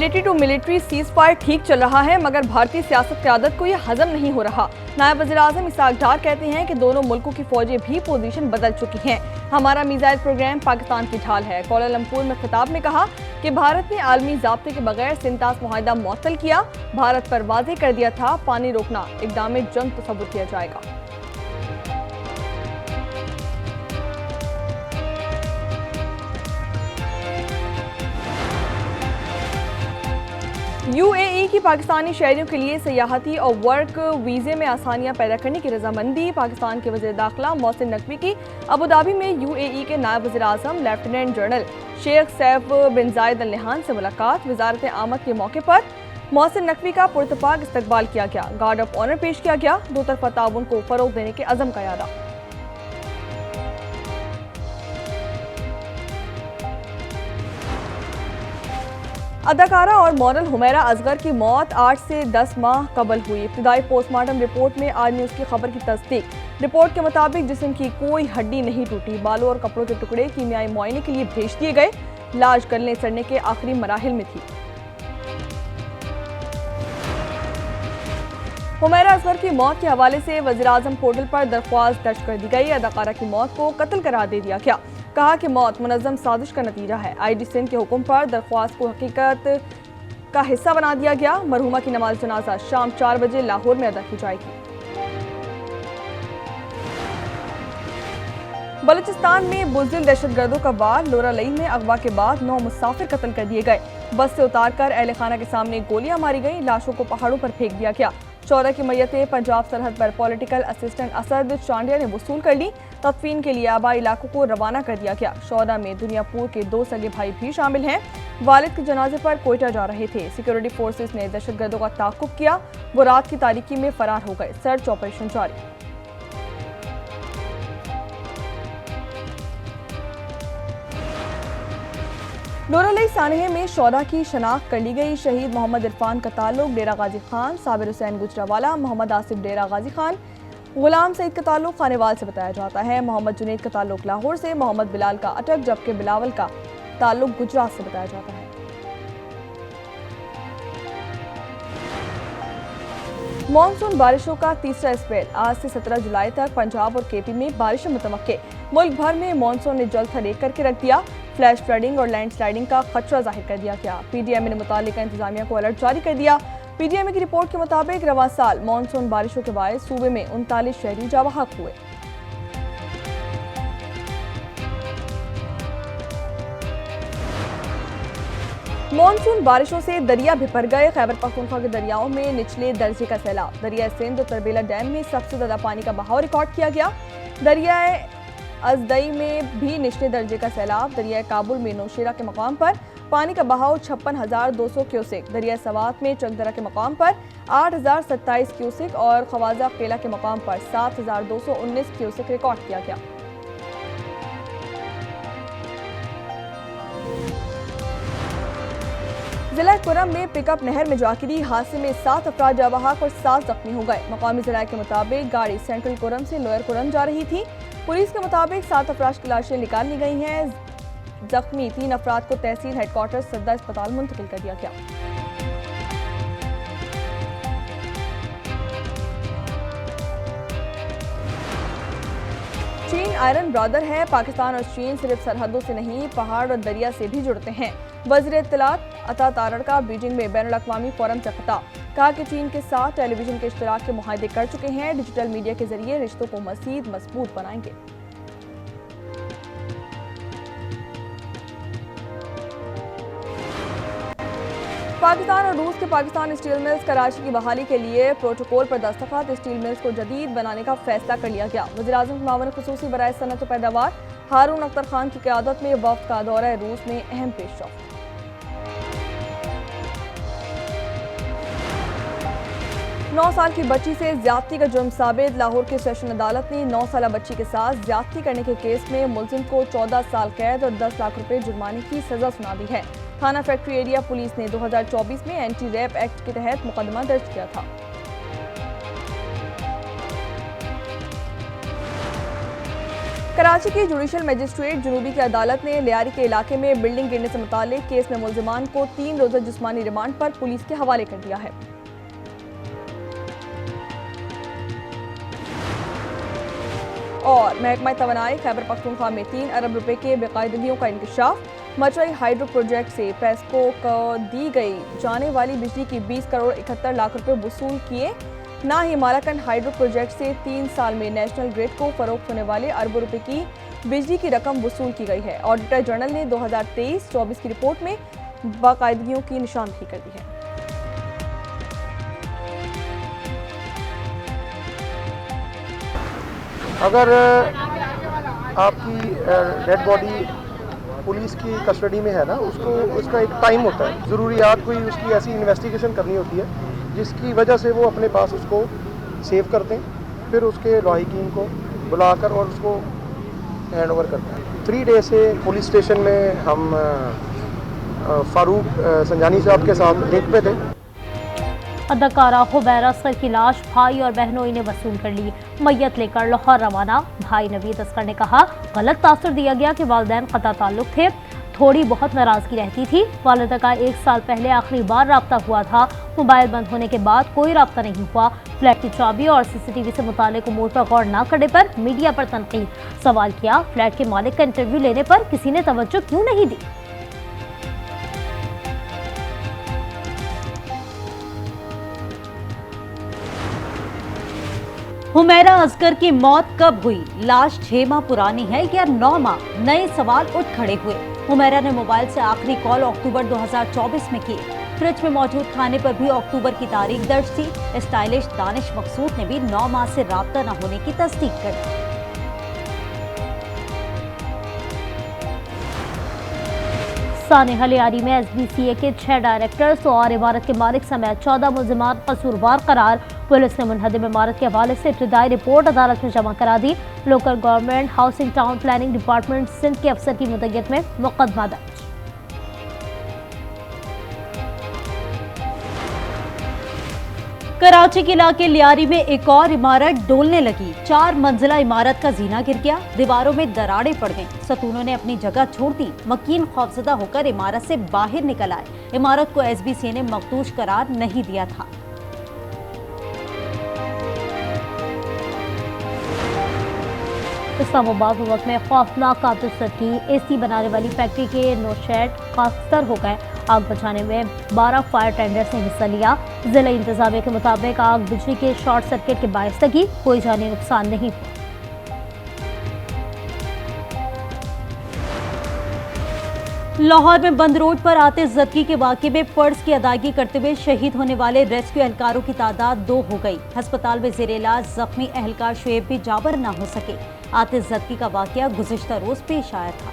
Military to military ceasefire ठीक चल रहा है, मगर भारतीय सियासत क़यादत को यह हजम नहीं हो रहा। नायब वज़ीर-ए-आज़म इसाक डार कहते हैं कि दोनों मुल्कों की फौजें भी पोजीशन बदल चुकी हैं। हमारा मिसाइल प्रोग्राम पाकिस्तान की ढाल है। कोलालमपुर में खिताब में कहा कि भारत ने आलमी ज़ाब्ते के बगैर सिंतास मुआहदा मुअत्तल किया। भारत पर वाज़ेह कर दिया था पानी रोकना इक़दाम जंग तस्वुर किया जाएगा। यूएई की पाकिस्तानी शहरियों के लिए सयाहती और वर्क वीज़े में आसानियां पैदा करने की रजामंदी। पाकिस्तान के वज़ीर दाखिला मोहसिन नकवी की अबू धाबी में यूएई के नायब वज़ीर-ए-आज़म लेफ्टिनेंट जनरल शेख सैफ बिन जायद अल नहयान से मुलाकात। वज़ारत आमद के मौके पर मोहसिन नकवी का पुरतपाक इस्तकबाल किया गया। गार्ड ऑफ ऑनर पेश किया गया। दो तरफा ताउन को फ़रोग़ देने के अज़म का यादा। अदाकारा और मॉडल हुमैरा असगर की मौत 8 से 10 माह कबल हुई। इब्तिदाई पोस्टमार्टम रिपोर्ट में आज न्यूज़ की खबर की तस्दीक। रिपोर्ट के मुताबिक जिस्म की कोई हड्डी नहीं टूटी। बालों और कपड़ों के टुकड़े कीमियाई मुआयने के लिए भेज दिए गए। लाश गलने सड़ने के आखिरी मराहिल में थी। हुमैरा असगर की मौत के हवाले से वज़ीर-ए-आज़म पोर्टल पर दरख्वास्त दर्ज कर दी गई। अदाकारा की मौत को कत्ल करार दे दिया गया। कहा कि मौत मुनज़्ज़म साजिश का नतीजा है। आईजी सिंध के हुक्म पर दरख्वास्त को हकीकत का हिस्सा बना दिया गया। मरहुमा की नमाज जनाजा शाम 4 बजे लाहौर में अदा की जाएगी। बलूचिस्तान में बुज़दिल दहशतगर्दों का वार। लोरालई में अगवा के बाद 9 मुसाफिर कत्ल कर दिए गए। बस से उतारकर अहले खाना के सामने गोलियां मारी गईं। लाशों को पहाड़ों पर फेंक दिया गया। 14 की मैयतें पंजाब सरहद पर पॉलिटिकल असिस्टेंट असद चांडिया ने वसूल कर ली। तदफीन के लिए आबाई इलाकों को रवाना कर दिया गया। शौदा में दुनियापुर के 2 सगे भाई भी शामिल हैं। वालिद के जनाजे पर कोयटा जा रहे थे। सिक्योरिटी फोर्सेस ने दहशतगर्दों का ताक़ुब किया। वो रात की तारीकी में फरार हो गए। सर्च ऑपरेशन जारी। लोरालई सानहे में शौदा की शनाख्त कर ली गई। शहीद मोहम्मद इरफान का ताल्लुक डेरा गाजी खान, साबिर हुसैन गुजरावाला, मोहम्मद आसिफ डेरा गाजी खान, गुलाम सईद का ताल्लुक खानेवाल से बताया जाता है। मोहम्मद जुनैद का ताल्लुक लाहौर से, मोहम्मद बिलाल का अटक, जबकि बिलावल का ताल्लुक गुजरात से बताया जाता है। मॉनसून बारिशों का तीसरा स्पेल। आज से 17 जुलाई तक पंजाब और केपी में बारिशें मुतवक्के। मुल्क भर में मॉनसून ने जल्द रेक करके रख दिया। फ्लैश फ्लडिंग और लैंडस्लाइडिंग का खतरा जाहिर कर दिया गया। पीडीएमए ने मुतालिका इंतजामिया को अलर्ट जारी कर दिया। पीडीएमए की रिपोर्ट के मुताबिक रवां साल मॉनसून बारिशों के बायस सूबे में 39 शहरी जाबहक हुए। मॉनसून बारिशों से दरिया बिफर गए। खैबर पख्तूनख्वा के दरियाओं में निचले दर्जे का सैलाब। दरिया सिंध और तरबेला डैम में सबसे ज्यादा पानी का बहाव रिकॉर्ड किया गया। दरिया अजदई में भी निचले दर्जे का सैलाब। दरिया काबुल में नौशेरा के मकाम पर पानी का बहाव 56,200 क्यूसेक। दरिया सवात में चकदरा के मकाम पर 8,027 क्यूसेक और खवाजा केला के मकाम पर 7,219 क्यूसेक रिकॉर्ड किया गया। जिला कुरम में पिकअप नहर में जा गिरी। हादसे में 7 अफराद जाबहक और 7 जख्मी हो गए। मकामी जिला के मुताबिक गाड़ी सेंट्रल कुरम से लोअर कुरम जा रही थी। पुलिस के मुताबिक 7 अफराद की लाशें निकाल ली गई हैं। जख्मी 3 अफराद को तहसील हेडक्वार्टर सदर अस्पताल मुंतकिल कर दिया गया। चीन आयरन ब्रदर है। पाकिस्तान और चीन सिर्फ सरहदों से नहीं, पहाड़ और दरिया से भी जुड़ते हैं। वज़ीर इत्तलात अता तारड़ का बीजिंग में बैनुल-अक़वामी फोरम से खिताब। कहा कि चीन के साथ टेलीविजन के इश्तराक के मुआहदे कर चुके हैं। डिजिटल मीडिया के जरिए रिश्तों को मज़ीद मजबूत बनाएंगे। पाकिस्तान और रूस के पाकिस्तान स्टील मिल्स कराची की बहाली के लिए प्रोटोकॉल पर दस्तखत। स्टील मिल्स को जदीद बनाने का फैसला कर लिया गया। वज़ीर-ए-आज़म के मामले खुसूसी बराए सनअत व पैदावार हारून अख्तर खान की क़यादत में वफ़द का दौरा रूस में अहम पेशरफ्त। 9 साल की बच्ची से ज्यादती का जुर्म साबित। लाहौर की सेशन अदालत ने 9 साल बच्ची के साथ ज्यादती करने के केस में मुलजिम को 14 साल कैद और 10 लाख रुपए जुर्माने की सजा सुना दी है। थाना फैक्ट्री एरिया पुलिस ने 2024 में एंटी रेप एक्ट के तहत मुकदमा दर्ज किया था। कराची की जुडिशल मजिस्ट्रेट जुनूबी की अदालत ने लियारी के इलाके में बिल्डिंग गिरने से मुताल्लिक केस में मुल्जिमान को 3 रोज़ा जिस्मानी रिमांड पर पुलिस के हवाले कर दिया है। और महकमा तवानाई खैबर पख्तूनख्वा में 3 अरब रुपए के बेकायदगियों का इंकशाफ। मचई हाइड्रो प्रोजेक्ट से पेस्को को दी गई जाने वाली बिजली की 20 करोड़ 71 लाख रुपए वसूल किए। ना ही मालाकन हाइड्रो प्रोजेक्ट से 3 साल में नेशनल ग्रिड को फरोख्त होने वाले अरबों रुपए की बिजली की रकम वसूल की गई है। ऑडिटर जनरल ने 2023-24 की रिपोर्ट में बाकायदगियों की निशानदही कर दी है। अगर आपकी डेड बॉडी पुलिस की कस्टडी में है ना, उसका एक टाइम होता है, ज़रूरियात कोई उसकी ऐसी इन्वेस्टिगेशन करनी होती है जिसकी वजह से वो अपने पास उसको सेव करते हैं, फिर उसके लाहिकीन को बुलाकर और उसको हैंड ओवर करते हैं। 3 डे से पुलिस स्टेशन में हम फारूक संजानी साहब के साथ लिंक पे थे। अदाकारा हुमैरा असगर की लाश भाई और बहनोई ने वसूल कर ली। मैयत लेकर लाहौर रवाना। भाई नवीद असगर ने कहा, गलत तासुर दिया गया कि वालिदैन कता ताल्लुक थे, थोड़ी बहुत नाराजगी रहती थी। वालिदा का 1 साल पहले आखिरी बार राब्ता हुआ था। मोबाइल बंद होने के बाद कोई राब्ता नहीं हुआ। फ्लैट की चाबी और CCTV से मुतालिक उमूर पर गौर न करने पर मीडिया पर तनकीद। सवाल किया, फ्लैट के मालिक का इंटरव्यू लेने पर किसी ने तवज्जो क्यों नहीं दी। हुमैरा असगर की मौत कब हुई? लाश 6 माह पुरानी है या 9 माह? नए सवाल उठ खड़े हुए। हुमैरा ने मोबाइल से आखिरी कॉल अक्टूबर 2024 में की। फ्रिज में मौजूद खाने पर भी अक्टूबर की तारीख दर्ज थी। स्टाइलिश दानिश मकसूद ने भी 9 माह से राब्ता न होने की तस्दीक कर दी। सानेहा लियारी में SBCA के 6 डायरेक्टर्स और इमारत के मालिक समेत 14 मुल्जिमान कसूरवार करार। पुलिस ने मुनहदिम इमारत के हवाले से इब्तिदाई रिपोर्ट अदालत में जमा करा दी। Local government housing town planning department Sindh के अफसर की मुद्दत में मुकदमा दर्ज। कराची के इलाके लियारी में एक और इमारत डोलने लगी। 4 मंजिला इमारत का जीना गिर गया। दीवारों में दरारें पड़ गईं। सतूनों ने अपनी जगह छोड़ दी। मकीन खौफजदा होकर इमारत से बाहर निकल आए। इमारत को SBCA ने मखदूश करार नहीं दिया था। इस्लामाबाद वक्त में खौफनाक आतिशबाजी। AC बनाने वाली फैक्ट्री के नौशेड खाकस्तर हो गए। आग बुझाने में 12 फायर टेंडर्स ने हिस्सा लिया। जिला इंतजामिया के मुताबिक आग बिजली के शॉर्ट सर्किट के बायस लगी। कोई जानी नुकसान नहीं हुआ। लाहौर में बंद रोड पर आतिशबाजी के वाक़े में फर्ज की अदायगी करते हुए शहीद होने वाले रेस्क्यू एहलकारों की तादाद 2 हो गई। अस्पताल में जेर इलाज जख्मी एहलकार शुएब भी जाबर न हो सके। आतिशबाजी का वाक़या गुज़िश्ता रोज पेश आया था।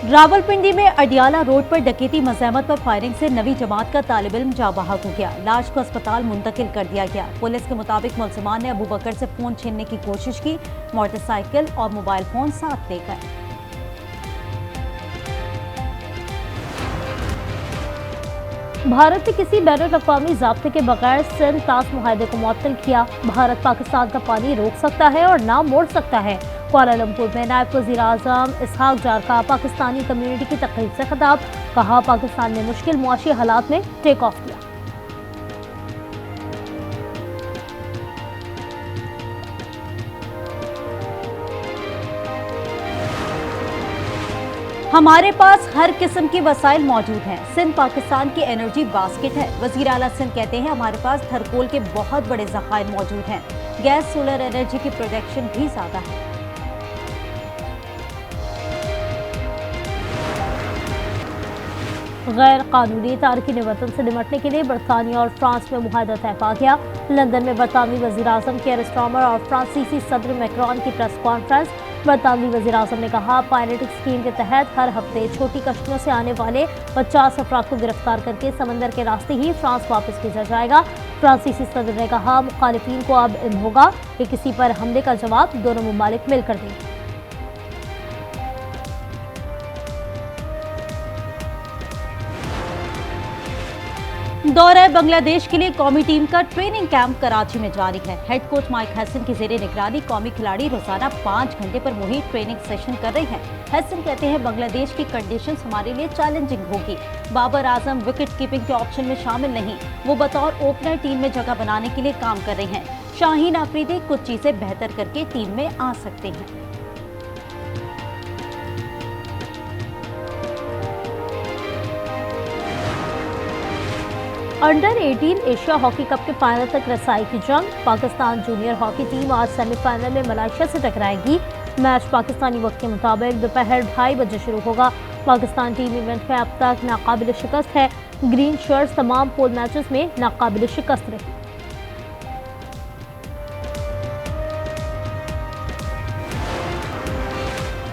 रावलपिंडी में अडियाला रोड पर डकैती मज़ाहमत पर फायरिंग से नवी जमात का तालिब इल्म जाँ बहक हो गया। लाश को अस्पताल मुंतकिल कर दिया गया। पुलिस के मुताबिक मुल्जिमान ने अबू बकर से फोन छीनने की कोशिश की। मोटरसाइकिल और मोबाइल फोन साथ ले गए। भारत ने किसी बैनुल-अक़वामी ज़ाब्ते के बगैर सिंध ताश मुआहदे को मुअत्तल किया। भारत पाकिस्तान का पानी रोक सकता है और ना मोड़ सकता है। कुआलालंपुर में नायब वज़ीर आज़म इसहाक डार का पाकिस्तानी कम्युनिटी की तकरीब से खिताब। कहा, पाकिस्तान ने मुश्किल मुआशी हालात में टेक ऑफ किया। हमारे पास हर किस्म के वसाइल मौजूद हैं। सिंध पाकिस्तान की एनर्जी बास्केट है। वज़ीर आला सिंध कहते हैं, हमारे पास थरकोल के बहुत बड़े ज़खायर मौजूद हैं। गैस सोलर एनर्जी की प्रोडक्शन भी ज़्यादा है। गैर कानूनी तारकीन वतन से निपटने के लिए बरतानिया और फ्रांस में मुआहदा तय पा गया। लंदन में बरतानवी वज़ीर आज़म केयर स्टार्मर और फ्रांसीसी सदर मैक्रोन की प्रेस कॉन्फ्रेंस। बरतानवी वज़ीर आज़म ने कहा, पायलट स्कीम के तहत हर हफ्ते छोटी कश्तियों से आने वाले 50 अफराद को गिरफ्तार करके समंदर के रास्ते ही फ्रांस वापस भेजा जाएगा। फ्रांसीसी सदर ने कहा, मुखालिफिन को अब इल्म होगा कि किसी पर हमले का जवाब दोनों मुमालिक मिलकर देंगे। दौरे बांग्लादेश के लिए कौमी टीम का ट्रेनिंग कैंप कराची में जारी है। हेड कोच माइक हैसन की जेरे निगरानी कौमी खिलाड़ी रोजाना 5 घंटे पर मुहित ट्रेनिंग सेशन कर रहे हैं। हैसन कहते हैं बांग्लादेश की कंडीशंस हमारे लिए चैलेंजिंग होगी। बाबर आजम विकेट कीपिंग के ऑप्शन में शामिल नहीं, वो बतौर ओपनर टीम में जगह बनाने के लिए काम कर रहे हैं। शाहीन आफरीदी कुछ चीजें बेहतर करके टीम में आ सकते हैं। अंडर 18 एशिया हॉकी कप के फाइनल तक रसाई की जंग। पाकिस्तान जूनियर हॉकी टीम आज सेमीफाइनल में मलेशिया से टकराएगी। मैच पाकिस्तानी वक्त के मुताबिक दोपहर 2:30 बजे शुरू होगा। पाकिस्तान टीम इवेंट में अब तक नाकाबिल शिकस्त है। ग्रीन शर्ट्स तमाम पोल मैचेस में नाकाबिल शिकस्त रहे।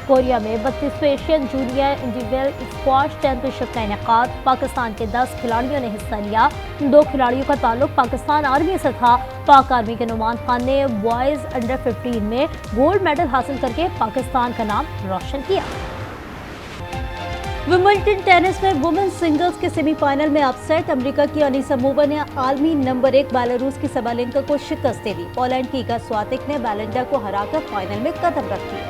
कोरिया में 32वें Asian junior individual squash championship का इनेकाद। पाकिस्तान के 10 खिलाड़ियों ने हिस्सा लिया। 2 खिलाड़ियों का ताल्लुक पाकिस्तान आर्मी से था। पाक आर्मी के नुमान खान ने बॉयज अंडर 15 में गोल्ड मेडल हासिल करके पाकिस्तान का नाम रोशन किया। विंबलडन टेनिस में वुमेन्स सिंगल्स के सेमीफाइनल में अपसेट। अमेरिका की अनीसा मोवा ने आलमी नंबर 1 बेलारूस की सबालेंका को शिकस्त दे दी। पोलैंड की इगा स्वातिक ने बेलिंडा को हराकर फाइनल में कदम रख दिया।